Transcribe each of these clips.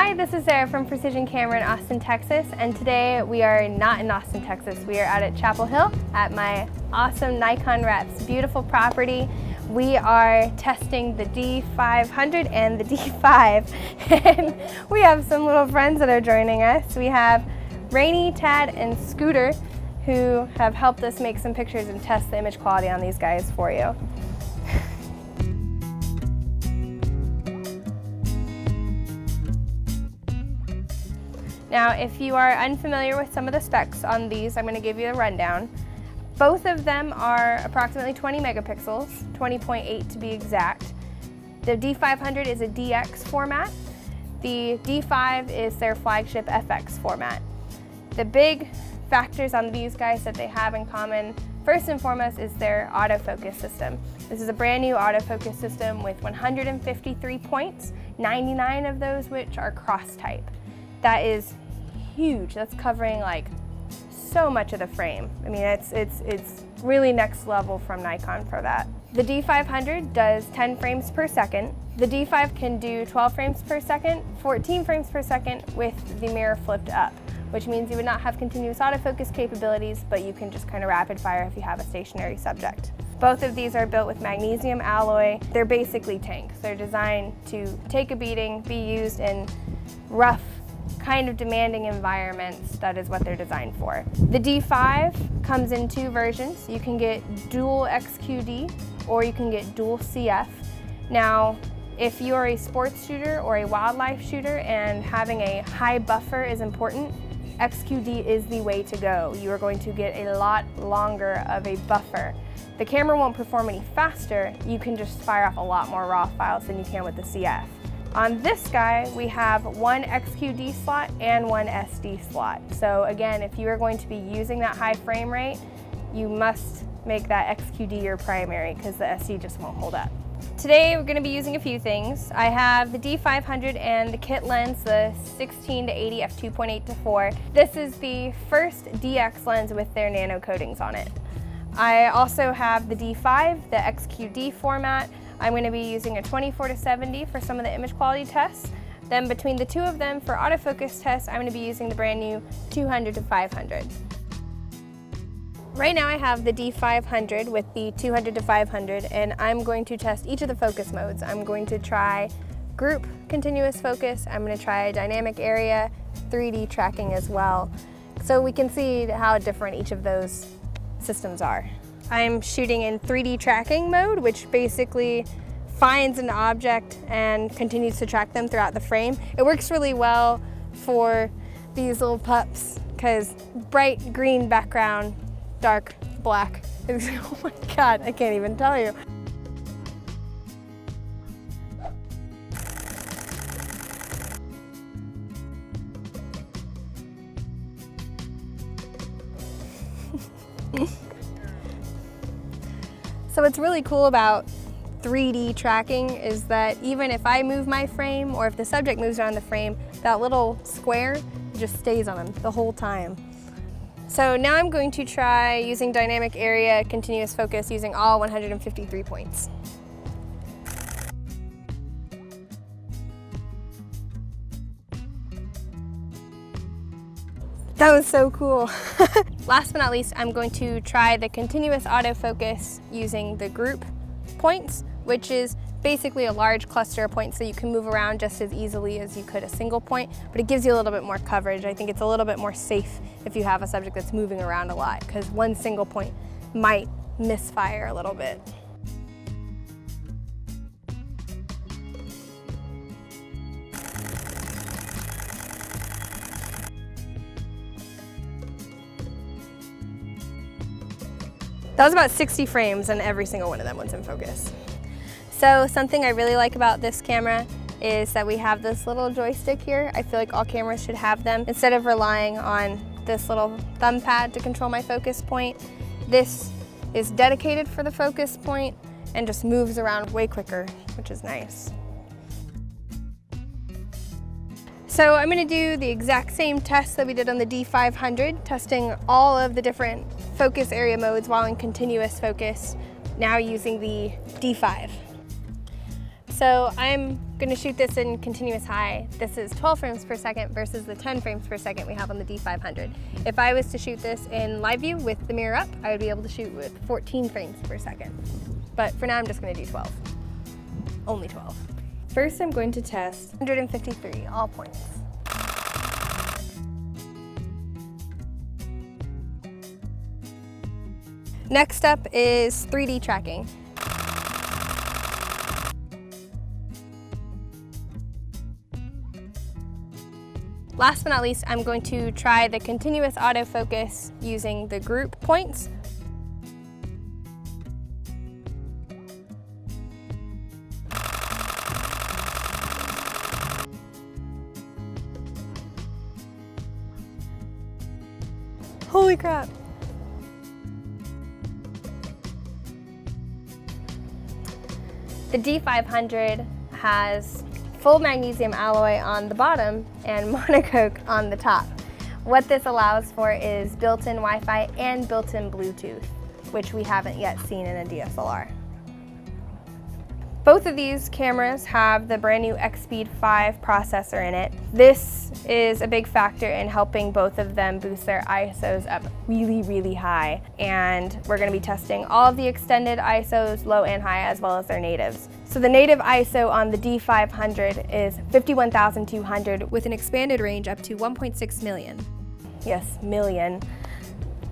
Hi, this is Sarah from Precision Camera in Austin, Texas, and today we are not in Austin, Texas. We are out at Chappell Hill at my awesome Nikon reps, beautiful property. We are testing the D500 and the D5, and we have some little friends that are joining us. We have Rainy, Tad, and Scooter, who have helped us make some pictures and test the image quality on these guys for you. Now, if you are unfamiliar with some of the specs on these, I'm going to give you a rundown. Both of them are approximately 20 megapixels, 20.8 to be exact. The D500 is a DX format. The D5 is their flagship FX format. The big factors on these guys that they have in common, first and foremost, is their autofocus system. This is a brand new autofocus system with 153 points, 99 of those which are cross-type. That is huge. That's covering like so much of the frame. I mean, it's really next level from Nikon for that. The D500 does 10 frames per second. The D5 can do 12 frames per second, 14 frames per second with the mirror flipped up, which means you would not have continuous autofocus capabilities, but you can just kind of rapid fire if you have a stationary subject. Both of these are built with magnesium alloy. They're basically tanks. They're designed to take a beating, be used in rough, kind of demanding environments. That is what they're designed for. The D5 comes in two versions. You can get dual XQD or you can get dual CF. Now, if you're a sports shooter or a wildlife shooter and having a high buffer is important, XQD is the way to go. You are going to get a lot longer of a buffer. The camera won't perform any faster. You can just fire off a lot more raw files than you can with the CF. On this guy, we have one XQD slot and one SD slot. So again, if you are going to be using that high frame rate, you must make that XQD your primary because the SD just won't hold up. Today, we're going to be using a few things. I have the D500 and the kit lens, the 16 to 80 f2.8 to 4. This is the first DX lens with their nano coatings on it. I also have the D5, the XQD format. I'm going to be using a 24 to 70 for some of the image quality tests. Then between the two of them for autofocus tests, I'm going to be using the brand new 200 to 500. Right now I have the D500 with the 200 to 500, and I'm going to test each of the focus modes. I'm going to try group continuous focus, I'm going to try dynamic area, 3D tracking as well, so we can see how different each of those systems are. I'm shooting in 3D tracking mode, which basically finds an object and continues to track them throughout the frame. It works really well for these little pups because bright green background, dark black. Oh my God, I can't even tell you. So what's really cool about 3D tracking is that even if I move my frame or if the subject moves around the frame, that little square just stays on them the whole time. So now I'm going to try using dynamic area continuous focus using all 153 points. That was so cool. Last but not least, I'm going to try the continuous autofocus using the group points, which is basically a large cluster of points that you can move around just as easily as you could a single point, but it gives you a little bit more coverage. I think it's a little bit more safe if you have a subject that's moving around a lot, because one single point might misfire a little bit. That was about 60 frames and every single one of them was in focus. So something I really like about this camera is that we have this little joystick here. I feel like all cameras should have them. Instead of relying on this little thumb pad to control my focus point, this is dedicated for the focus point and just moves around way quicker, which is nice. So I'm going to do the exact same test that we did on the D500, testing all of the different focus area modes while in continuous focus, now using the D5. So I'm gonna shoot this in continuous high. This is 12 frames per second versus the 10 frames per second we have on the D500. If I was to shoot this in live view with the mirror up, I would be able to shoot with 14 frames per second. But for now, I'm just gonna do 12. Only 12. First, I'm going to test 153, all points. Next up is 3D tracking. Last but not least, I'm going to try the continuous autofocus using the group points. Holy crap. The D500 has full magnesium alloy on the bottom and monocoque on the top. What this allows for is built-in Wi-Fi and built-in Bluetooth, which we haven't yet seen in a DSLR. Both of these cameras have the brand new X-Speed 5 processor in it. This is a big factor in helping both of them boost their ISOs up really, really high. And we're gonna be testing all of the extended ISOs, low and high, as well as their natives. So the native ISO on the D500 is 51,200 with an expanded range up to 1.6 million. Yes, million.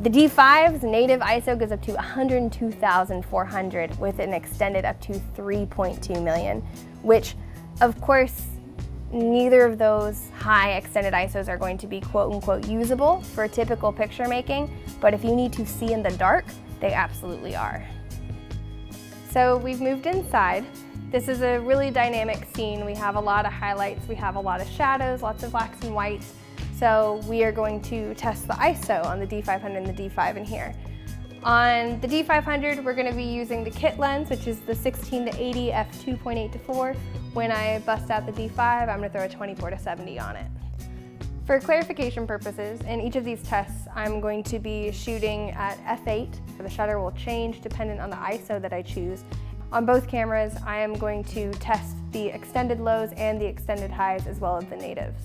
The D5's native ISO goes up to 102,400 with an extended up to 3.2 million, which of course, neither of those high extended ISOs are going to be quote unquote usable for typical picture making, but if you need to see in the dark, they absolutely are. So we've moved inside. This is a really dynamic scene. We have a lot of highlights, we have a lot of shadows, lots of blacks and whites. So we are going to test the ISO on the D500 and the D5 in here. On the D500, we're going to be using the kit lens, which is the 16 to 80 f2.8-4. When I bust out the D5, I'm going to throw a 24 to 70 on it. For clarification purposes, in each of these tests, I'm going to be shooting at f8. The shutter will change dependent on the ISO that I choose. On both cameras, I am going to test the extended lows and the extended highs as well as the natives.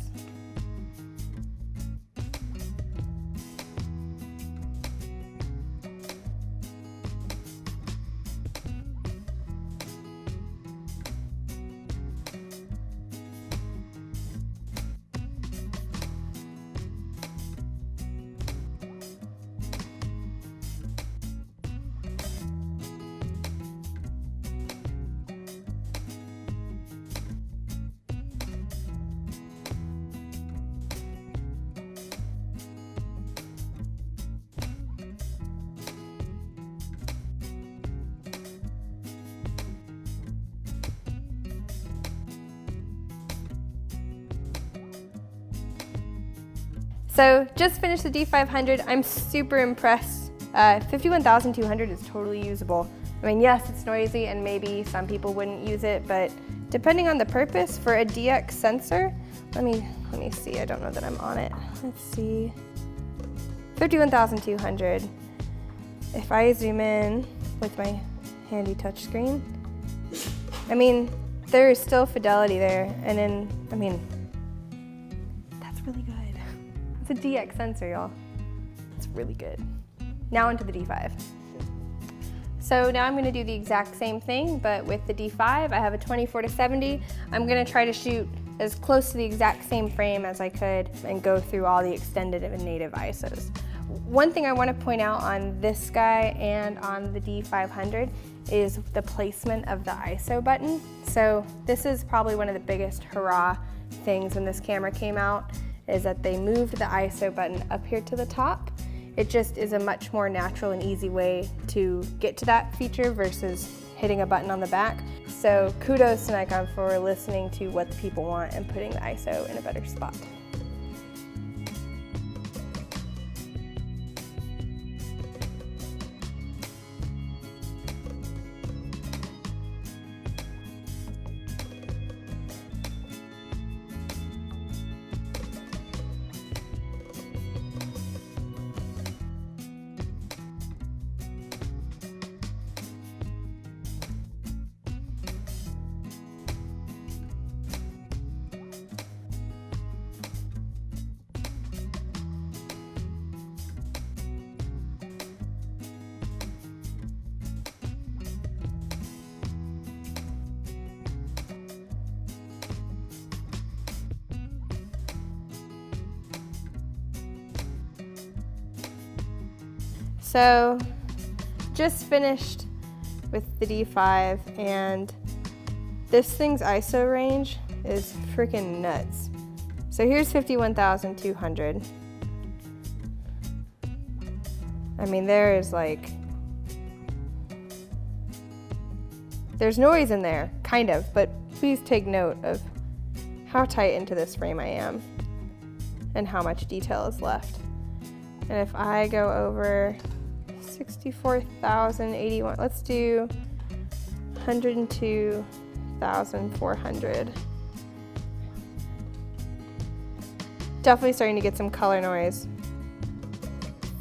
So just finished the D500. I'm super impressed. 51,200 is totally usable. I mean, yes, it's noisy and maybe some people wouldn't use it, but depending on the purpose for a DX sensor, let me see, I don't know that I'm on it. Let's see, 51,200. If I zoom in with my handy touch screen, I mean, there is still fidelity there. And then, I mean, that's really good. It's a DX sensor, y'all. It's really good. Now onto the D5. So now I'm gonna do the exact same thing, but with the D5, I have a 24 to 70. I'm gonna try to shoot as close to the exact same frame as I could and go through all the extended and native ISOs. One thing I wanna point out on this guy and on the D500 is the placement of the ISO button. So this is probably one of the biggest hurrah things when this camera came out, is that they moved the ISO button up here to the top. It just is a much more natural and easy way to get to that feature versus hitting a button on the back. So kudos to Nikon for listening to what the people want and putting the ISO in a better spot. So, just finished with the D5, and this thing's ISO range is freaking nuts. So here's 51,200. I mean, there's noise in there, kind of, but please take note of how tight into this frame I am and how much detail is left. And if I go over 64,081, let's do 102,400. Definitely starting to get some color noise.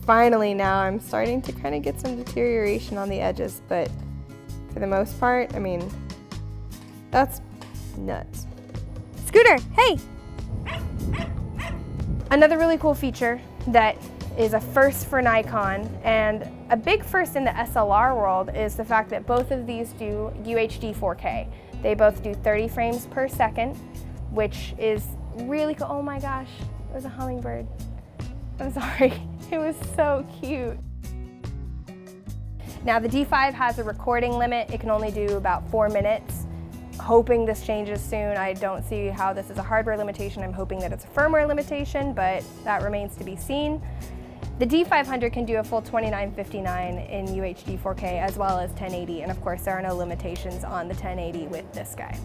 Finally now I'm starting to kind of get some deterioration on the edges, but for the most part, I mean, that's nuts. Scooter, hey! Another really cool feature that is a first for Nikon, and a big first in the SLR world, is the fact that both of these do UHD 4K. They both do 30 frames per second, which is really cool. Oh my gosh, it was a hummingbird. I'm sorry, it was so cute. Now the D5 has a recording limit. It can only do about 4 minutes. Hoping this changes soon. I don't see how this is a hardware limitation. I'm hoping that it's a firmware limitation, but that remains to be seen. The D500 can do a full 2959 in UHD 4K as well as 1080, and of course there are no limitations on the 1080 with this guy.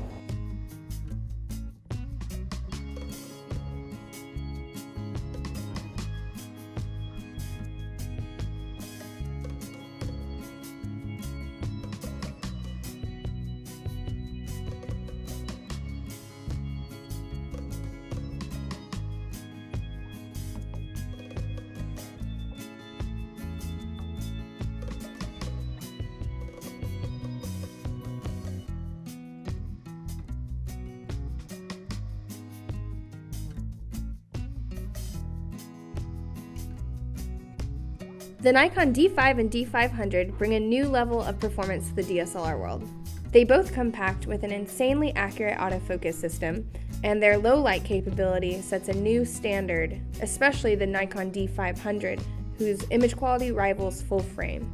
The Nikon D5 and D500 bring a new level of performance to the DSLR world. They both come packed with an insanely accurate autofocus system, and their low light capability sets a new standard, especially the Nikon D500, whose image quality rivals full frame.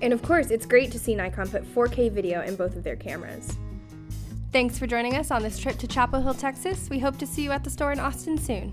And of course, it's great to see Nikon put 4K video in both of their cameras. Thanks for joining us on this trip to Chapel Hill, Texas. We hope to see you at the store in Austin soon.